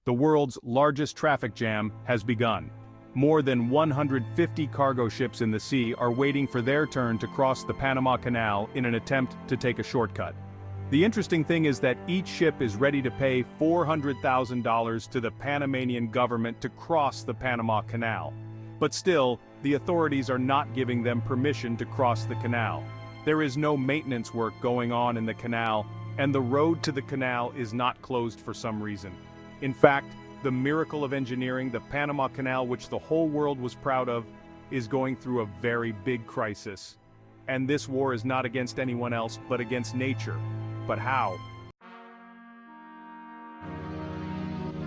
The world's largest traffic jam has begun. More than 150 cargo ships in the sea are waiting for their turn to cross the Panama Canal in an attempt to take a shortcut. The interesting thing is that each ship is ready to pay $400,000 to the Panamanian government to cross the Panama Canal. But still, the authorities are not giving them permission to cross the canal. There is no maintenance work going on in the canal, and the road to the canal is not closed for some reason. In fact, the miracle of engineering, the Panama Canal, which the whole world was proud of, is going through a very big crisis. And this war is not against anyone else, but against nature. But how?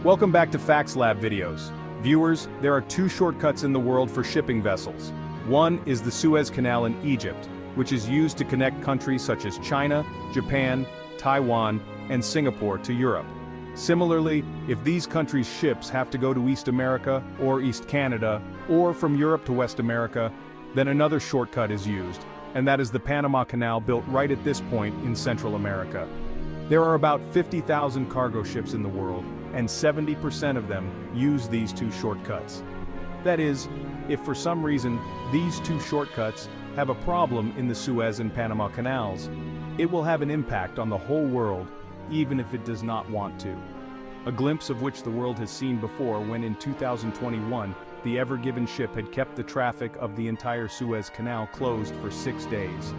Welcome back to Facts Lab videos. Viewers, there are two shortcuts in the world for shipping vessels. One is the Suez Canal in Egypt, which is used to connect countries such as China, Japan, Taiwan, and Singapore to Europe. Similarly, if these countries' ships have to go to East America or East Canada, or from Europe to West America, then another shortcut is used, and that is the Panama Canal, built right at this point in Central America. There are about 50,000 cargo ships in the world, and 70% of them use these two shortcuts. That is, if for some reason these two shortcuts have a problem in the Suez and Panama Canals, it will have an impact on the whole world, even if it does not want to. A glimpse of which the world has seen before when in 2021, the Ever Given ship had kept the traffic of the entire Suez Canal closed for 6 days.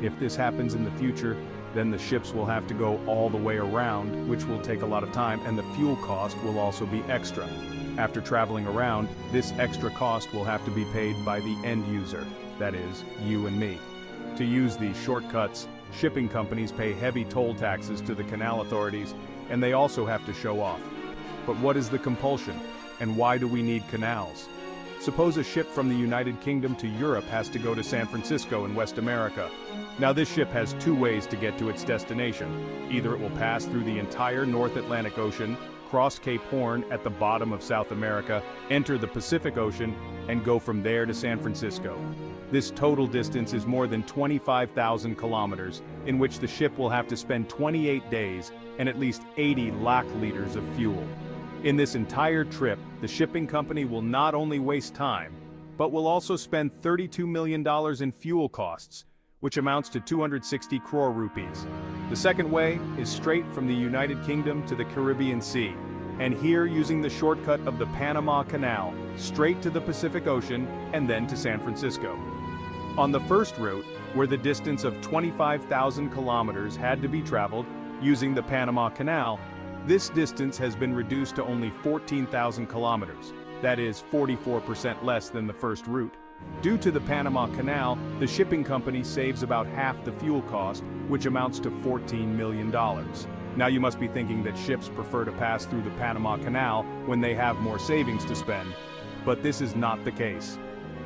If this happens in the future, then the ships will have to go all the way around, which will take a lot of time, and the fuel cost will also be extra. After traveling around, this extra cost will have to be paid by the end user, that is, you and me. To use these shortcuts, shipping companies pay heavy toll taxes to the canal authorities, and they also have to show off. But what is the compulsion, and why do we need canals? Suppose a ship from the United Kingdom to Europe has to go to San Francisco in West America. Now this ship has two ways to get to its destination. Either it will pass through the entire North Atlantic Ocean, cross Cape Horn at the bottom of South America, enter the Pacific Ocean, and go from there to San Francisco. This total distance is more than 25,000 kilometers, in which the ship will have to spend 28 days and at least 80 lakh liters of fuel. In this entire trip, the shipping company will not only waste time, but will also spend $32 million in fuel costs, which amounts to 260 crore rupees. The second way is straight from the United Kingdom to the Caribbean Sea, and here using the shortcut of the Panama Canal, straight to the Pacific Ocean and then to San Francisco. On the first route, where the distance of 25,000 kilometers had to be traveled using the Panama Canal, this distance has been reduced to only 14,000 kilometers, that is 44% less than the first route. Due to the Panama Canal, the shipping company saves about half the fuel cost, which amounts to $14 million. Now you must be thinking that ships prefer to pass through the Panama Canal when they have more savings to spend. But this is not the case.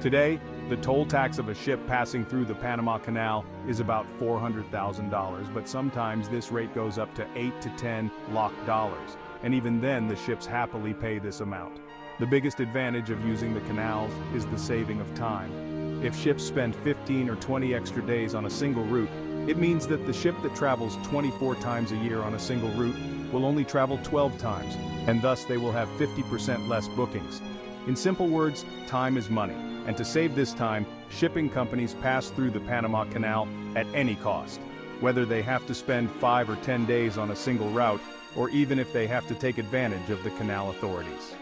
Today, the toll tax of a ship passing through the Panama Canal is about $400,000, but sometimes this rate goes up to 8 to 10 lakh dollars, and even then the ships happily pay this amount. The biggest advantage of using the canals is the saving of time. If ships spend 15 or 20 extra days on a single route, it means that the ship that travels 24 times a year on a single route will only travel 12 times, and thus they will have 50% less bookings. In simple words, time is money, and to save this time, shipping companies pass through the Panama Canal at any cost. Whether they have to spend 5 or 10 days on a single route, or even if they have to take advantage of the canal authorities.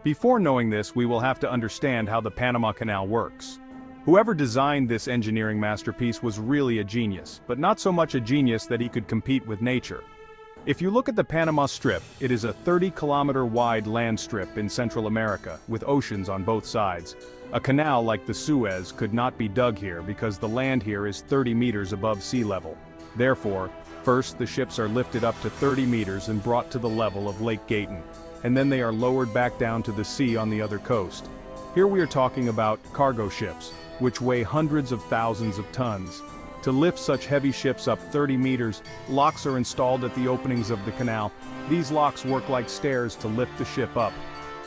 Before knowing this, we will have to understand how the Panama Canal works. Whoever designed this engineering masterpiece was really a genius, but not so much a genius that he could compete with nature. If you look at the Panama Strip, it is a 30-kilometer wide land strip in Central America, with oceans on both sides. A canal like the Suez could not be dug here because the land here is 30 meters above sea level. Therefore, first the ships are lifted up to 30 meters and brought to the level of Lake Gatun, and then they are lowered back down to the sea on the other coast. Here we are talking about cargo ships, which weigh hundreds of thousands of tons. To lift such heavy ships up 30 meters, locks are installed at the openings of the canal. These locks work like stairs to lift the ship up.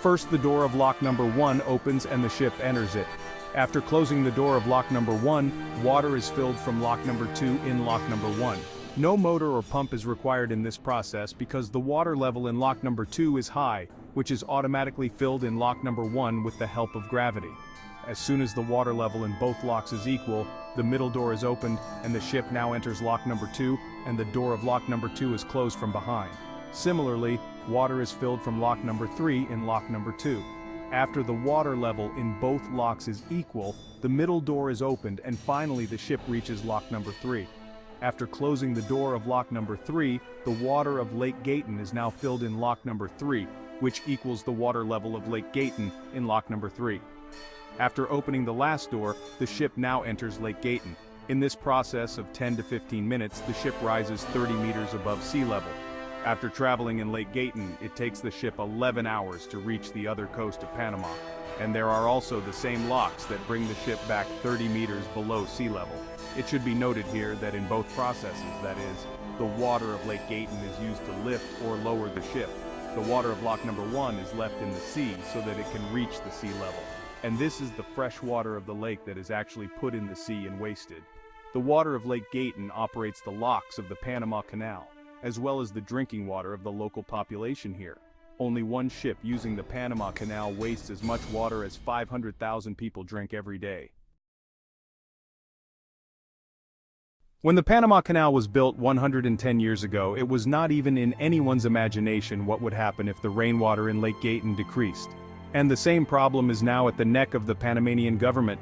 First, the door of lock number 1 opens and the ship enters it. After closing the door of lock number 1, water is filled from lock number 2 in lock number 1. No motor or pump is required in this process because the water level in lock number 2 is high, which is automatically filled in lock number 1 with the help of gravity. As soon as the water level in both locks is equal, the middle door is opened and the ship now enters lock number 2, and the door of lock number 2 is closed from behind. Similarly, water is filled from lock number 3 in lock number 2. After the water level in both locks is equal, the middle door is opened and finally the ship reaches lock number 3. After closing the door of lock number 3, the water of Lake Gatun is now filled in lock number 3, which equals the water level of Lake Gatun in lock number 3. After opening the last door, the ship now enters Lake Gatun. In this process of 10 to 15 minutes, the ship rises 30 meters above sea level. After traveling in Lake Gatun, it takes the ship 11 hours to reach the other coast of Panama, and there are also the same locks that bring the ship back 30 meters below sea level. It should be noted here that in both processes, that is, the water of Lake Gatun is used to lift or lower the ship. The water of lock number 1 is left in the sea so that it can reach the sea level. And this is the fresh water of the lake that is actually put in the sea and wasted. The water of Lake Gatun operates the locks of the Panama Canal, as well as the drinking water of the local population here. Only one ship using the Panama Canal wastes as much water as 500,000 people drink every day. When the Panama Canal was built 110 years ago, it was not even in anyone's imagination what would happen if the rainwater in Lake Gatun decreased. And the same problem is now at the neck of the Panamanian government.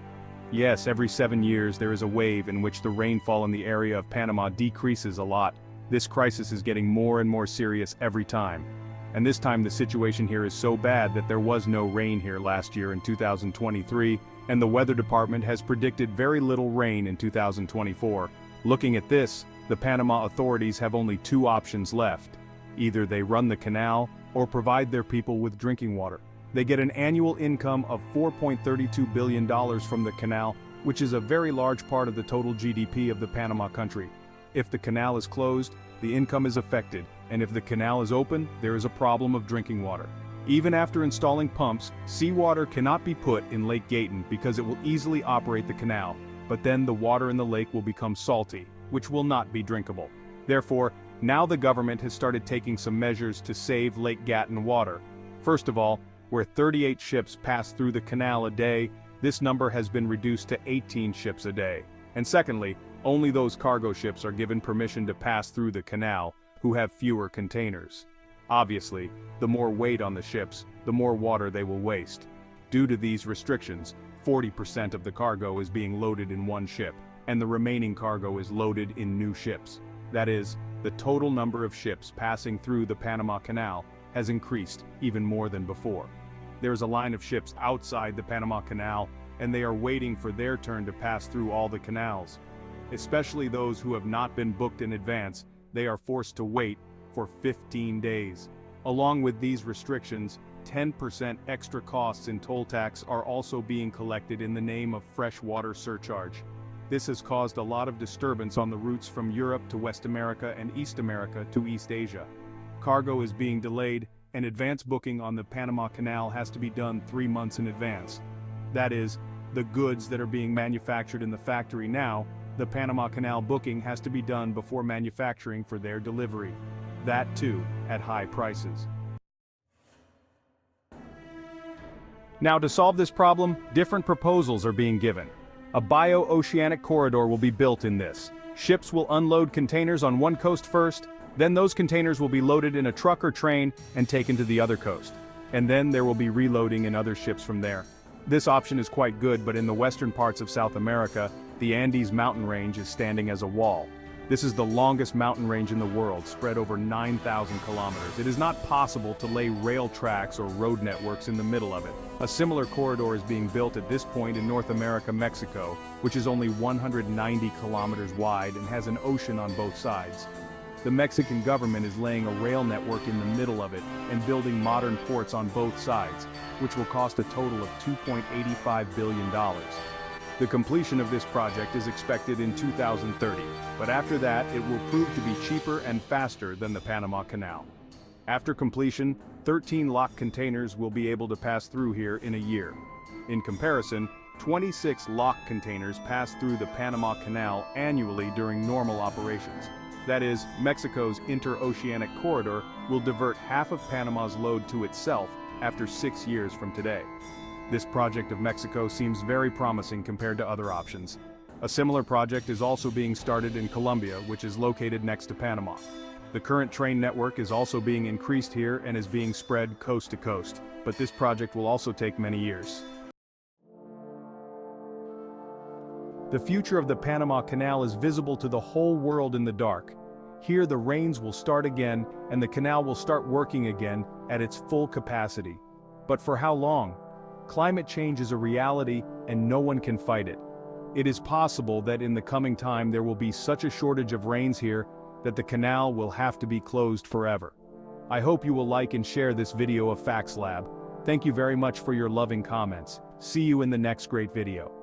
Yes, every 7 years there is a wave in which the rainfall in the area of Panama decreases a lot. This crisis is getting more and more serious every time. And this time the situation here is so bad that there was no rain here last year in 2023, and the weather department has predicted very little rain in 2024. Looking at this, the Panama authorities have only two options left. Either they run the canal, or provide their people with drinking water. They get an annual income of $4.32 billion from the canal, which is a very large part of the total GDP of the Panama country. If the canal is closed, the income is affected, and if the canal is open, there is a problem of drinking water. Even after installing pumps, seawater cannot be put in Lake Gatun because it will easily operate the canal, but then the water in the lake will become salty, which will not be drinkable. Therefore, now the government has started taking some measures to save Lake Gatun water. First of all, where 38 ships pass through the canal a day, this number has been reduced to 18 ships a day. And secondly, only those cargo ships are given permission to pass through the canal who have fewer containers. Obviously, the more weight on the ships, the more water they will waste. Due to these restrictions, 40% of the cargo is being loaded in one ship, and the remaining cargo is loaded in new ships. That is, the total number of ships passing through the Panama Canal has increased even more than before. There is a line of ships outside the Panama Canal, and they are waiting for their turn to pass through all the canals. Especially those who have not been booked in advance, they are forced to wait for 15 days. Along with these restrictions, 10% extra costs in toll tax are also being collected in the name of freshwater surcharge. This has caused a lot of disturbance on the routes from Europe to West America and East America to East Asia. Cargo is being delayed, and advance booking on the Panama Canal has to be done 3 months in advance. That is, the goods that are being manufactured in the factory now, the Panama Canal booking has to be done before manufacturing for their delivery. That too, at high prices. Now to solve this problem, different proposals are being given. A bio-oceanic corridor will be built in this. Ships will unload containers on one coast first, then those containers will be loaded in a truck or train and taken to the other coast. And then there will be reloading in other ships from there. This option is quite good, but in the western parts of South America, the Andes mountain range is standing as a wall. This is the longest mountain range in the world, spread over 9,000 kilometers. It is not possible to lay rail tracks or road networks in the middle of it. A similar corridor is being built at this point in North America, Mexico, which is only 190 kilometers wide and has an ocean on both sides. The Mexican government is laying a rail network in the middle of it and building modern ports on both sides, which will cost a total of $2.85 billion. The completion of this project is expected in 2030, but after that it will prove to be cheaper and faster than the Panama Canal. After completion, 13 locked containers will be able to pass through here in a year. In comparison, 26 lock containers pass through the Panama Canal annually during normal operations. That is, Mexico's Inter-Oceanic corridor will divert half of Panama's load to itself after 6 years from today. This project of Mexico seems very promising compared to other options. A similar project is also being started in Colombia, which is located next to Panama. The current train network is also being increased here and is being spread coast to coast, but this project will also take many years. The future of the Panama Canal is visible to the whole world in the dark. Here the rains will start again and the canal will start working again at its full capacity. But for how long? Climate change is a reality and no one can fight it. It is possible that in the coming time there will be such a shortage of rains here that the canal will have to be closed forever. I hope you will like and share this video of Facts Lab. Thank you very much for your loving comments. See you in the next great video.